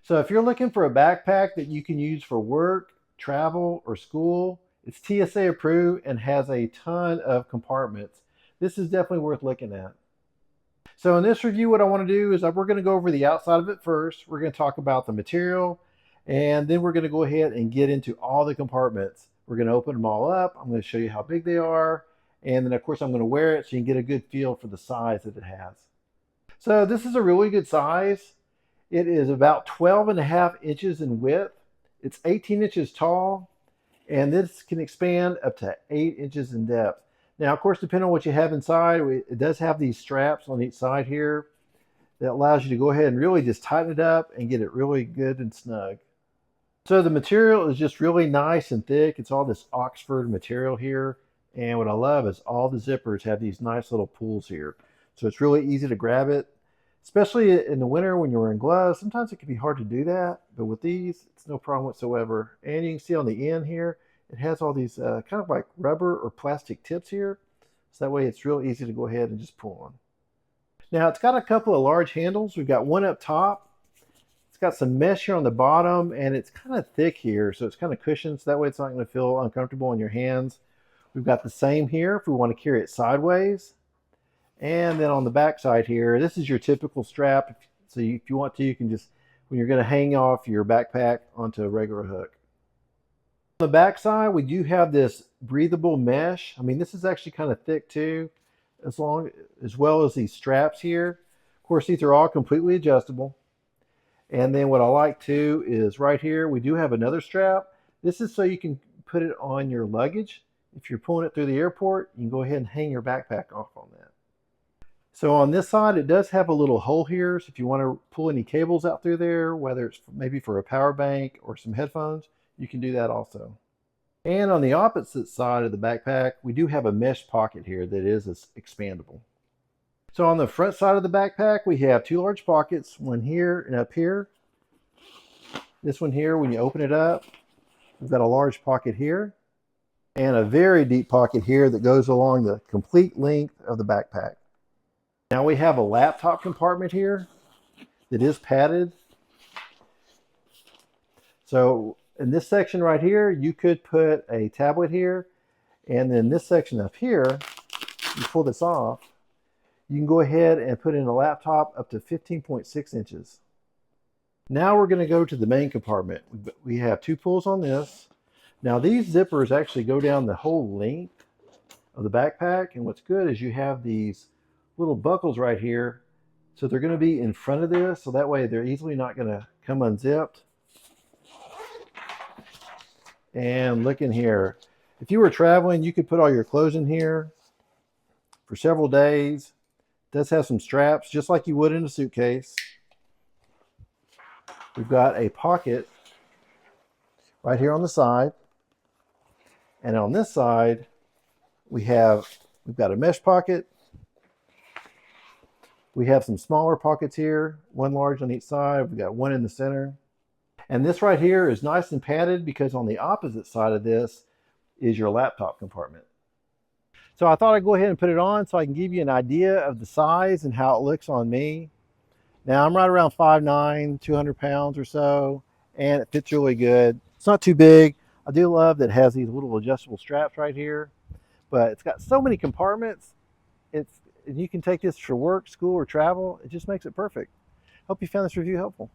So if you're looking for a backpack that you can use for work, travel, or school, it's TSA approved and has a ton of compartments. This is definitely worth looking at. So in this review, what I want to do is we're going to go over the outside of it first. We're going to talk about the material, and then we're going to go ahead and get into all the compartments. We're going to open them all up. I'm going to show you how big they are. And then of course I'm going to wear it so you can get a good feel for the size that it has. So this is a really good size. It is about 12.5 inches in width. It's 18 inches tall, and this can expand up to 8 inches in depth. Now, of course, depending on what you have inside, it does have these straps on each side here that allows you to go ahead and really just tighten it up and get it really good and snug. So the material is just really nice and thick. It's all this Oxford material here. And what I love is all the zippers have these nice little pulls here. So it's really easy to grab it, especially in the winter when you're wearing gloves. Sometimes it can be hard to do that, but with these, it's no problem whatsoever. And you can see on the end here, it has all these kind of like rubber or plastic tips here. So that way it's real easy to go ahead and just pull on. Now it's got a couple of large handles. We've got one up top. It's got some mesh here on the bottom, and it's kind of thick here. So it's kind of cushioned, so that way it's not going to feel uncomfortable in your hands. We've got the same here if we want to carry it sideways. And then on the back side here, this is your typical strap. So if you want to, you can just, when you're going to hang off your backpack onto a regular hook. On the back side, we do have this breathable mesh. I mean, this is actually kind of thick too, as well as these straps here. Of course, these are all completely adjustable. And then what I like too is right here, we do have another strap. This is so you can put it on your luggage. If you're pulling it through the airport, you can go ahead and hang your backpack off on that. So on this side, it does have a little hole here. So if you want to pull any cables out through there, whether it's maybe for a power bank or some headphones, you can do that also. And on the opposite side of the backpack, we do have a mesh pocket here that is expandable. So on the front side of the backpack, we have two large pockets, one here and up here. This one here, when you open it up, we've got a large pocket here and a very deep pocket here that goes along the complete length of the backpack. Now we have a laptop compartment here that is padded. So in this section right here, you could put a tablet here, and then this section up here, you pull this off, you can go ahead and put in a laptop up to 15.6 inches. Now we're going to go to the main compartment. We have two pulls on this. Now these zippers actually go down the whole length of the backpack, and what's good is you have these little buckles right here. So they're going to be in front of this, so that way they're easily not going to come unzipped. And look in here. If you were traveling, you could put all your clothes in here for several days. It does have some straps, just like you would in a suitcase. We've got a pocket right here on the side. And on this side, we've got a mesh pocket. We have some smaller pockets here, one large on each side. We've got one in the center. And this right here is nice and padded because on the opposite side of this is your laptop compartment. So I thought I'd go ahead and put it on so I can give you an idea of the size and how it looks on me. Now I'm right around 5'9", 200 pounds or so, and it fits really good. It's not too big. I do love that it has these little adjustable straps right here, but it's got so many compartments. And you can take this for work, school, or travel. It just makes it perfect. Hope you found this review helpful.